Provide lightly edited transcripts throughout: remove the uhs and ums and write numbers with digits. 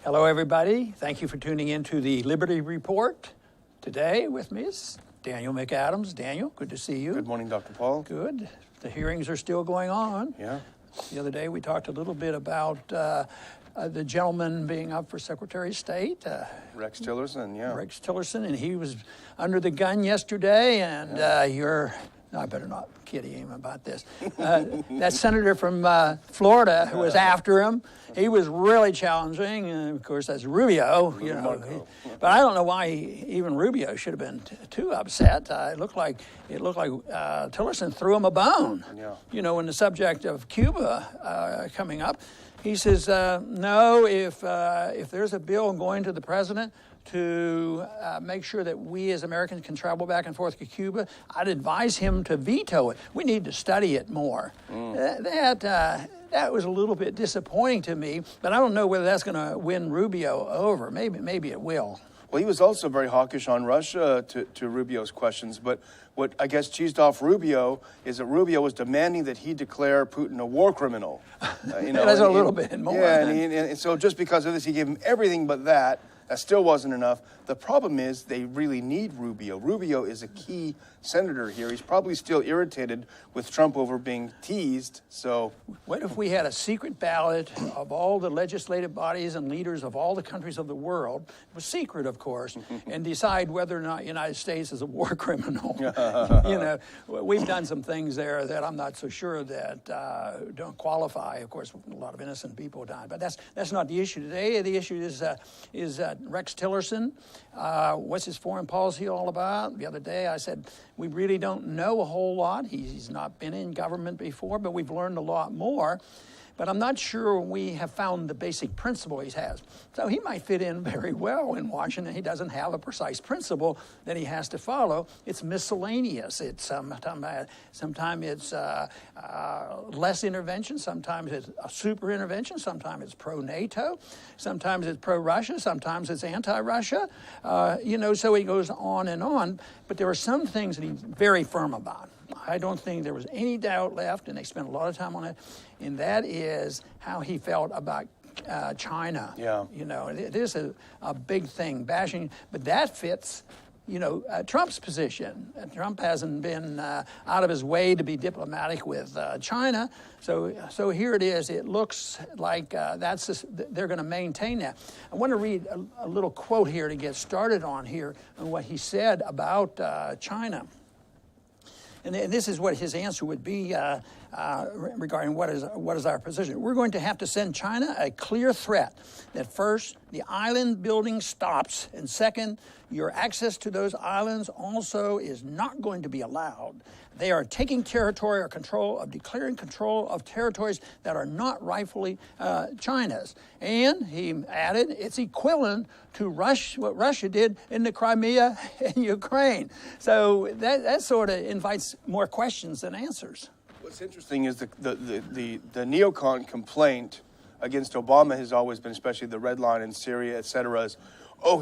Hello, everybody. Thank you for tuning in to the Liberty Report. Today with me is Daniel McAdams. Daniel, good to see you. Good morning, Dr. Paul. Good. The hearings are still going on. Yeah. The other day we talked a little bit about the gentleman being up for Secretary of State. Rex Tillerson, yeah. Rex Tillerson, and he was under the gun yesterday, and I better not kid him about this. That senator from Florida who was after him, he was really challenging, and of course that's Rubio, but I don't know why even Rubio should have been too upset. It looked like Tillerson threw him a bone. Yeah. When the subject of Cuba coming up, he says, no, if there's a bill going to the president to make sure that we as Americans can travel back and forth to Cuba, I'd advise him to veto it. We need to study it more. That was a little bit disappointing to me, but I don't know whether that's going to win Rubio over. Maybe it will. Well, he was also very hawkish on Russia to Rubio's questions, but what I guess cheesed off Rubio is that Rubio was demanding that he declare Putin a war criminal. That's a little bit more. Yeah, and so just because of this, he gave him everything but that. That still wasn't enough. The problem is they really need Rubio. Rubio is a key senator here. He's probably still irritated with Trump over being teased. So what if we had a secret ballot of all the legislative bodies and leaders of all the countries of the world? It was secret, of course, and decide whether or not the United States is a war criminal. We've done some things there that I'm not so sure that don't qualify. Of course, a lot of innocent people died, but that's not the issue today. The issue is Rex Tillerson. What's his foreign policy all about? The other day I said, we really don't know a whole lot. He's not been in government before, but we've learned a lot more. But I'm not sure we have found the basic principle he has. So he might fit in very well in Washington. He doesn't have a precise principle that he has to follow. It's miscellaneous. It's sometimes it's less intervention. Sometimes it's a super intervention. Sometimes it's pro-NATO. Sometimes it's pro-Russia. Sometimes it's anti-Russia. So he goes on and on. But there are some things that he's very firm about. I don't think there was any doubt left, and they spent a lot of time on it, and that is how he felt about China. Yeah. It is a big thing, bashing, but that fits, Trump's position. Trump hasn't been out of his way to be diplomatic with China, so here it is. It looks like they're going to maintain that. I want to read a little quote here to get started on here and what he said about China. And this is what his answer would be regarding what is our position. We're going to have to send China a clear threat that first, the island building stops, and second, your access to those islands also is not going to be allowed. They are taking territory or declaring control of territories that are not rightfully China's. And he added, it's equivalent to what Russia did in the Crimea and Ukraine. So that sort of invites more questions than answers. What's interesting is the neocon complaint against Obama has always been, especially the red line in Syria, et cetera, is,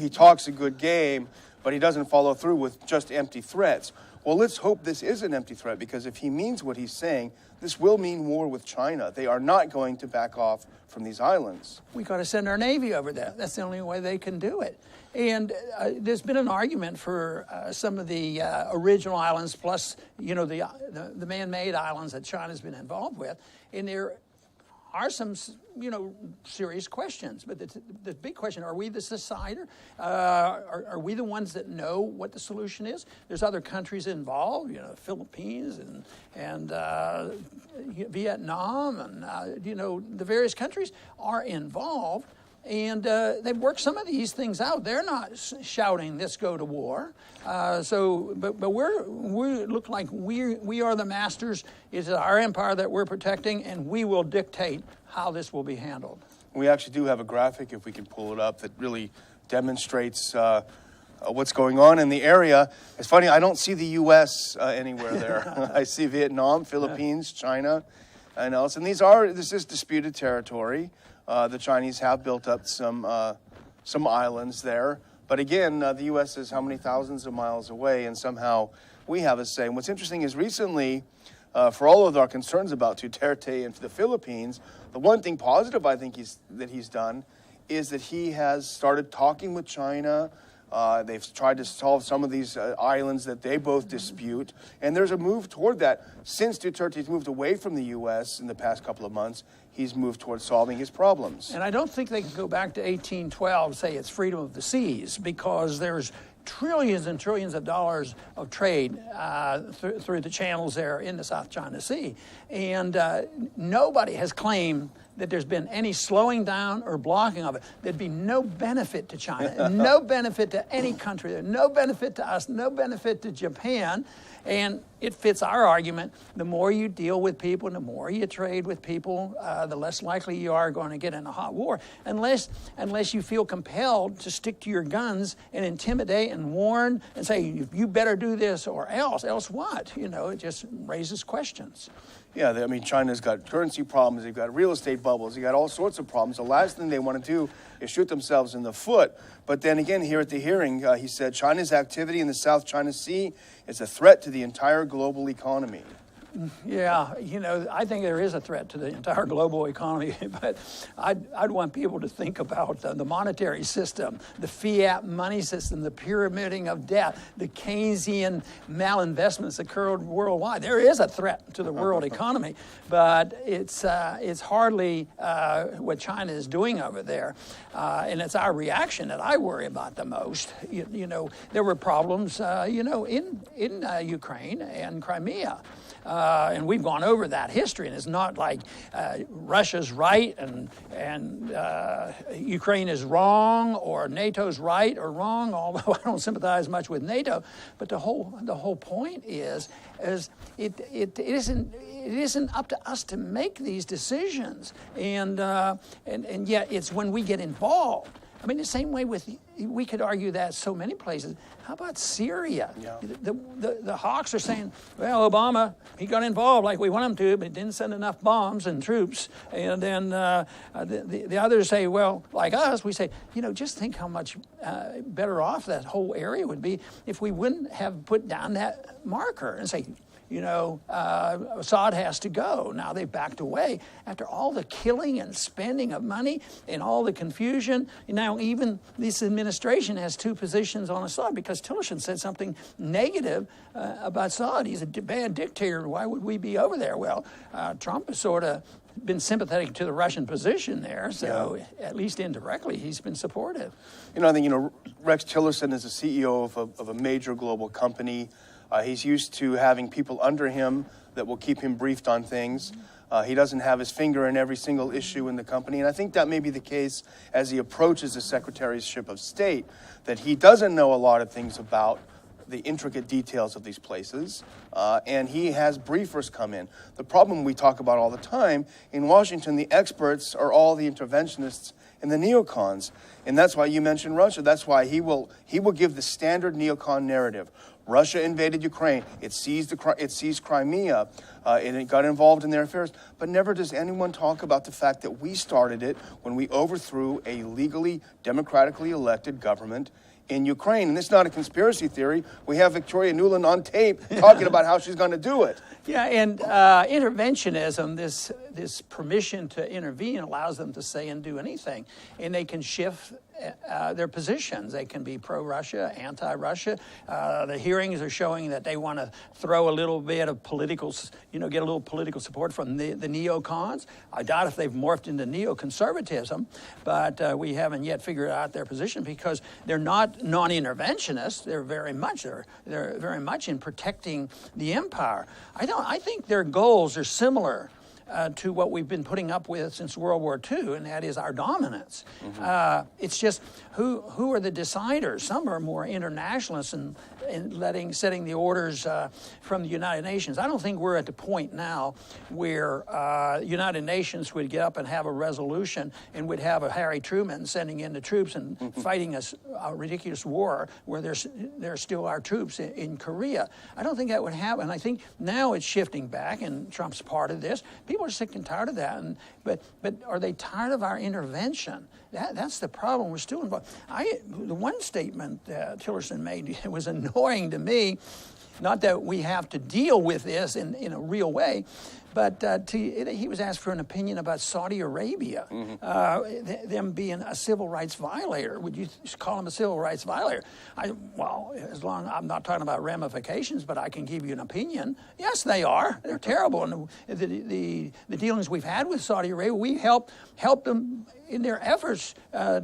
he talks a good game, but he doesn't follow through with just empty threats. Well, let's hope this is an empty threat, because if he means what he's saying, this will mean war with China. They are not going to back off from these islands. We got to send our Navy over there. That's the only way they can do it. And there's been an argument for some of the original islands, plus the man-made islands that China's been involved with, and there are some serious questions. But the big question, are we the decider? Are we the ones that know what the solution is? There's other countries involved, Philippines and Vietnam, and the various countries are involved. And they've worked some of these things out. They're not shouting, "Let's go to war." But we look like we are the masters. It's our empire that we're protecting, and we will dictate how this will be handled. We actually do have a graphic, if we can pull it up, that really demonstrates what's going on in the area. It's funny, I don't see the U.S. Anywhere there. I see Vietnam, Philippines, China, and else. And this is disputed territory. The Chinese have built up some islands there. But again, the U.S. is how many thousands of miles away, and somehow we have a say. And what's interesting is recently, for all of our concerns about Duterte and the Philippines, the one thing positive I think he's done is that he has started talking with China. They've tried to solve some of these islands that they both dispute. And there's a move toward that. Since Duterte's moved away from the U.S. in the past couple of months, he's moved towards solving his problems. And I don't think they can go back to 1812 and say it's freedom of the seas, because there's trillions and trillions of dollars of trade through the channels there in the South China Sea. And nobody has claimed that there's been any slowing down or blocking of it. There'd be no benefit to China, no benefit to any country, no benefit to us, no benefit to Japan. And it fits our argument. The more you deal with people, the more you trade with people, the less likely you are going to get in a hot war, unless you feel compelled to stick to your guns and intimidate and warn and say, you better do this or else what? You know, it just raises questions. Yeah, I mean, China's got currency problems, they've got real estate bubbles, they've got all sorts of problems. The last thing they want to do is shoot themselves in the foot. But then again, here at the hearing, he said China's activity in the South China Sea is a threat to the entire global economy. Yeah, you know, I think there is a threat to the entire global economy, but I'd want people to think about the monetary system, the fiat money system, the pyramiding of debt, the Keynesian malinvestments occurred worldwide. There is a threat to the world economy, but it's hardly what China is doing over there, and it's our reaction that I worry about the most. You know, there were problems, in Ukraine and Crimea. And we've gone over that history, and it's not like Russia's right and Ukraine is wrong, or NATO's right or wrong, although I don't sympathize much with NATO. But the whole point is it isn't up to us to make these decisions, and yet it's when we get involved. I mean, the same way we could argue that so many places. How about Syria? Yeah. The hawks are saying, well, Obama, he got involved like we want him to, but didn't send enough bombs and troops. And then the others say, well, like us, we say, just think how much better off that whole area would be if we wouldn't have put down that marker and say, Assad has to go. Now they've backed away after all the killing and spending of money and all the confusion. Now even this administration has two positions on Assad because Tillerson said something negative about Assad. He's a bad dictator. Why would we be over there? Well, Trump has sort of been sympathetic to the Russian position there, so at least indirectly he's been supportive. I think, Rex Tillerson is the CEO of a major global company. He's used to having people under him that will keep him briefed on things. He doesn't have his finger in every single issue in the company. And I think that may be the case as he approaches the Secretaryship of State, that he doesn't know a lot of things about the intricate details of these places. And he has briefers come in. The problem we talk about all the time, in Washington, the experts are all the interventionists and the neocons. And that's why you mentioned Russia. That's why he will give the standard neocon narrative. Russia invaded Ukraine. It seized Crimea, and it got involved in their affairs. But never does anyone talk about the fact that we started it when we overthrew a legally, democratically elected government in Ukraine. And it's not a conspiracy theory. We have Victoria Nuland on tape talking about how she's going to do it. Yeah, and interventionism, this permission to intervene, allows them to say and do anything. And they can shift their positions. They can be pro-Russia, anti-Russia. The hearings are showing that they want to throw a little bit of political, get a little political support from the neocons. I doubt if they've morphed into neoconservatism, but we haven't yet figured out their position because they're not non-interventionists. They're very much in protecting the empire. I think their goals are similar to what we've been putting up with since World War II, and that is our dominance. Mm-hmm. It's just who are the deciders? Some are more internationalists and setting the orders from the United Nations. I don't think we're at the point now where the United Nations would get up and have a resolution and would have a Harry Truman sending in the troops and fighting a ridiculous war where there's still our troops in Korea. I don't think that would happen. I think now it's shifting back, and Trump's part of this. People are sick and tired of that. But are they tired of our intervention? That's the problem. We're still involved. The one statement Tillerson made was annoying to me. Not that we have to deal with this in a real way, But he was asked for an opinion about Saudi Arabia, them being a civil rights violator. Would you call them a civil rights violator? Well, as long I'm not talking about ramifications, but I can give you an opinion. Yes, they are. They're terrible. And the dealings we've had with Saudi Arabia, we helped them in their efforts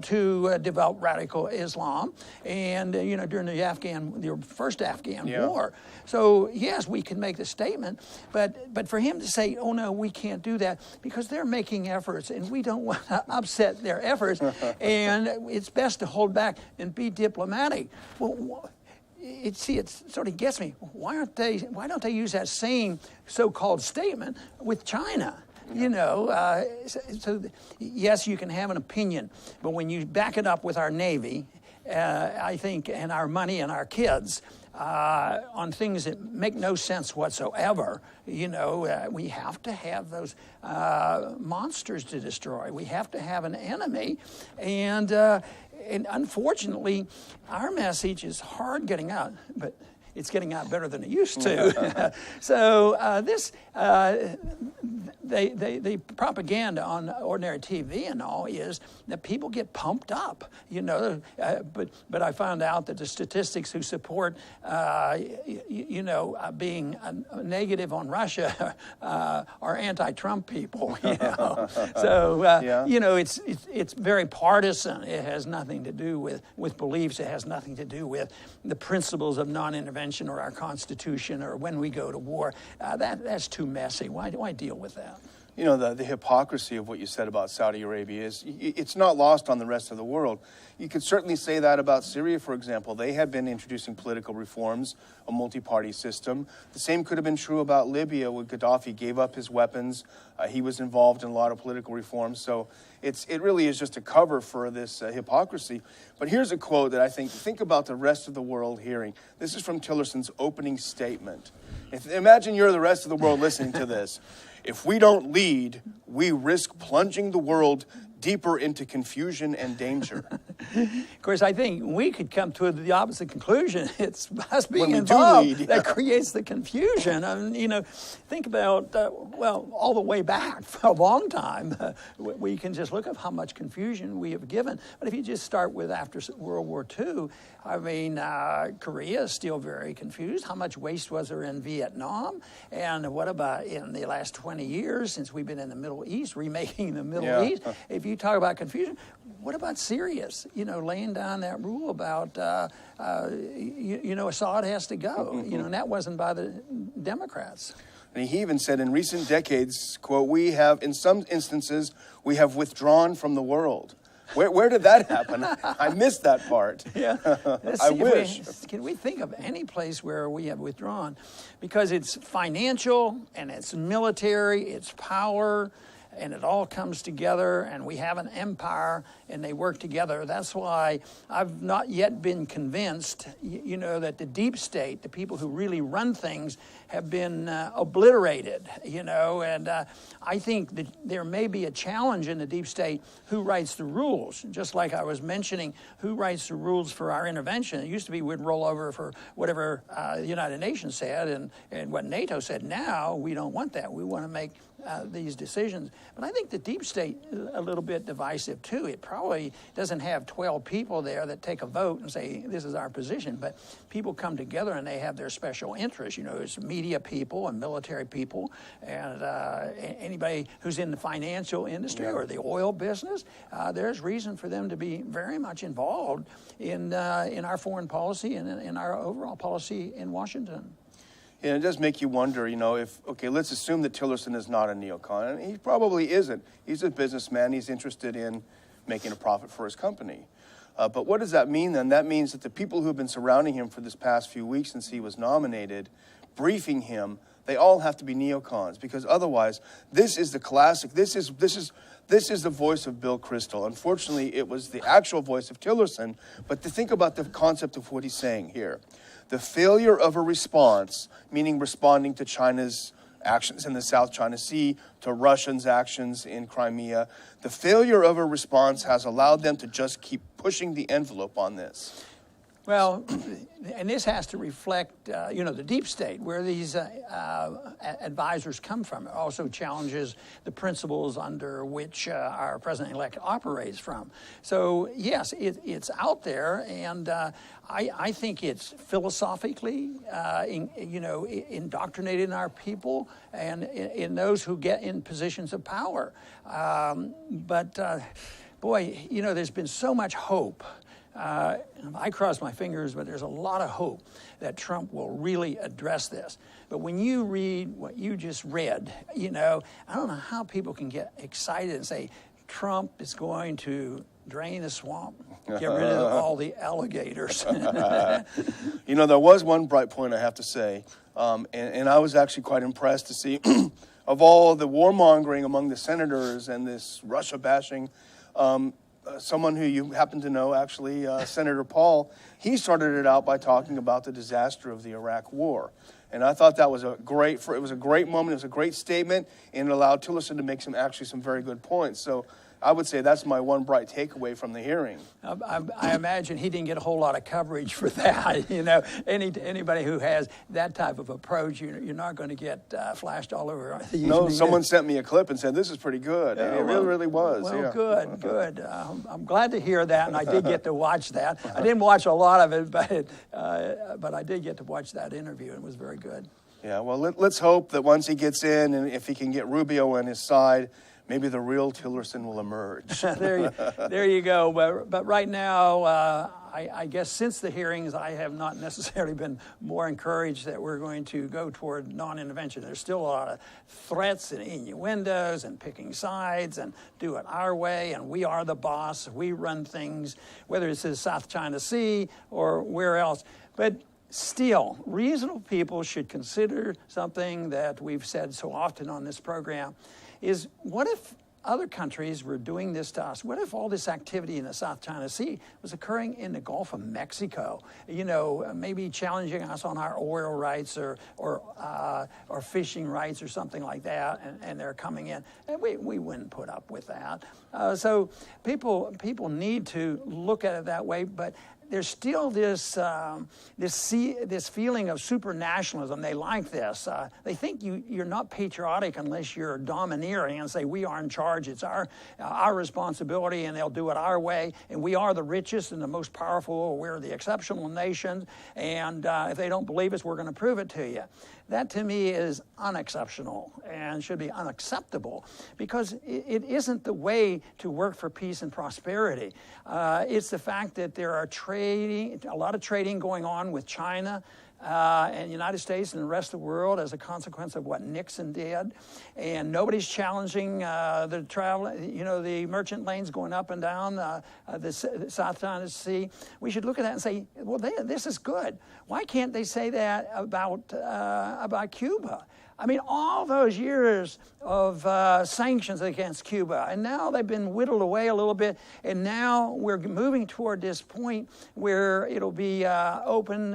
to develop radical Islam, and during the first Afghan war. So yes, we can make the statement, but for him to say, "Oh no, we can't do that," because they're making efforts, and we don't want to upset their efforts, and it's best to hold back and be diplomatic. Well, it sort of gets me. Why don't they use that same so-called statement with China? So yes, you can have an opinion, but when you back it up with our Navy, I think, and our money and our kids, on things that make no sense whatsoever, we have to have those monsters to destroy. We have to have an enemy, and unfortunately, our message is hard getting out, but it's getting out better than it used to. So the propaganda on ordinary TV and all is that people get pumped up, but I found out that the statistics who support, being negative on Russia are anti-Trump people. So it's very partisan. It has nothing to do with beliefs. It has nothing to do with the principles of non-intervention or our Constitution or when we go to war. That's too messy. Why deal with that? The hypocrisy of what you said about Saudi Arabia it's not lost on the rest of the world. You could certainly say that about Syria, for example. They had been introducing political reforms, a multi-party system. The same could have been true about Libya, when Gaddafi gave up his weapons. He was involved in a lot of political reforms. So it really is just a cover for this hypocrisy. But here's a quote that I think about the rest of the world hearing. This is from Tillerson's opening statement. Imagine you're the rest of the world listening to this. If we don't lead, we risk plunging the world deeper into confusion and danger. Of course, I think we could come to the opposite conclusion. It's us being involved that creates the confusion. Think about, all the way back for a long time, we can just look at how much confusion we have given. But if you just start with after World War II, Korea is still very confused. How much waste was there in Vietnam? And what about in the last 20 years since we've been in the Middle East, remaking the Middle East? If you talk about confusion, what about Syria? Laying down that rule about, Assad has to go. And that wasn't by the Democrats. And he even said in recent decades, quote, in some instances, we have withdrawn from the world. Where did that happen? I missed that part. Yeah. I wish. Can we think of any place where we have withdrawn? Because it's financial and it's military, it's power, and it all comes together, and we have an empire, and they work together. That's why I've not yet been convinced, that the deep state, the people who really run things, have been obliterated, and I think that there may be a challenge in the deep state who writes the rules. Just like I was mentioning, who writes the rules for our intervention. It used to be we'd roll over for whatever the United Nations said and what NATO said. Now we don't want that. We want to make these decisions. But I think the deep state is a little bit divisive too. It probably doesn't have 12 people there that take a vote and say, this is our position. But people come together and they have their special interests. It's media people and military people and anybody who's in the financial industry or the oil business. There's reason for them to be very much involved in our foreign policy and in our overall policy in Washington. And it does make you wonder, let's assume that Tillerson is not a neocon. And he probably isn't. He's a businessman. He's interested in making a profit for his company. But what does that mean then? That means that the people who have been surrounding him for this past few weeks since he was nominated, briefing him, they all have to be neocons, because otherwise, this is the classic. This is the voice of Bill Kristol. Unfortunately, it was the actual voice of Tillerson. But to think about the concept of what he's saying here. The failure of a response, meaning responding to China's actions in the South China Sea, to Russians' actions in Crimea, the failure of a response has allowed them to just keep pushing the envelope on this. Well, and this has to reflect, the deep state, where these advisors come from. It also challenges the principles under which our president-elect operates from. So, yes, it's out there, and I think it's philosophically, indoctrinated in our people and in those who get in positions of power. Boy, there's been so much hope. I cross my fingers, but there's a lot of hope that Trump will really address this. But when you read what you just read, I don't know how people can get excited and say Trump is going to drain the swamp, get rid of all the alligators. There was one bright point, I have to say, and I was actually quite impressed to see, of all the warmongering among the senators and this Russia bashing, someone who you happen to know, actually, Senator Paul, he started it out by talking about the disaster of the Iraq War. And I thought that was it was a great moment, it was a great statement, and it allowed Tillerson to make some very good points. So I would say that's my one bright takeaway from the hearing. I imagine he didn't get a whole lot of coverage for that. Anybody who has that type of approach, you're not going to get flashed all over the No, someone sent me a clip and said, this is pretty good. Yeah, it really was. Well, yeah. good. I'm glad to hear that, and I did get to watch that. I didn't watch a lot of it, but I did get to watch that interview, and it was very good. Yeah, well, let's hope that once he gets in, and if he can get Rubio on his side, maybe the real Tillerson will emerge. there you go. But right now, I guess since the hearings, I have not necessarily been more encouraged that we're going to go toward non-intervention. There's still a lot of threats and innuendos and picking sides and do it our way, and we are the boss. We run things, whether it's the South China Sea or where else. But still, reasonable people should consider something that we've said so often on this program, is what if other countries were doing this to us? What if all this activity in the South China Sea was occurring in the Gulf of Mexico? Maybe challenging us on our oil rights or fishing rights or something like that, and they're coming in. And we wouldn't put up with that. So people need to look at it that way, but there's still this feeling of supernationalism. They like this. They think you're not patriotic unless you're domineering and say we are in charge. It's our responsibility, and they'll do it our way. And we are the richest and the most powerful. We're the exceptional nation. And if they don't believe us, we're going to prove it to you. That, to me, is unexceptional and should be unacceptable, because it isn't the way to work for peace and prosperity. It's the fact that there are a lot of trading going on with China and the United States and the rest of the world as a consequence of what Nixon did. And nobody's challenging the travel, the merchant lanes going up and down the South China Sea. We should look at that and say, well, this is good. Why can't they say that about Cuba? I mean, all those years of sanctions against Cuba, and now they've been whittled away a little bit, and now we're moving toward this point where it'll be open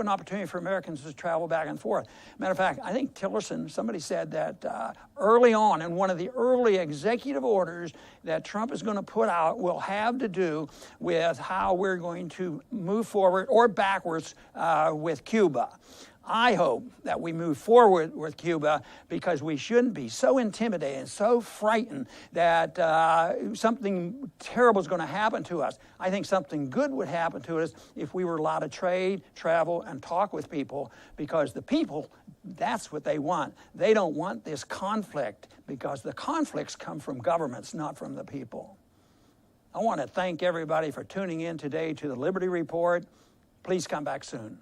opportunity for Americans to travel back and forth. Matter of fact, I think Tillerson, somebody said that early on in one of the early executive orders that Trump is going to put out will have to do with how we're going to move forward or backwards with Cuba. I hope that we move forward with Cuba, because we shouldn't be so intimidated and so frightened that something terrible is going to happen to us. I think something good would happen to us if we were allowed to trade, travel, and talk with people, because the people, that's what they want. They don't want this conflict, because the conflicts come from governments, not from the people. I want to thank everybody for tuning in today to the Liberty Report. Please come back soon.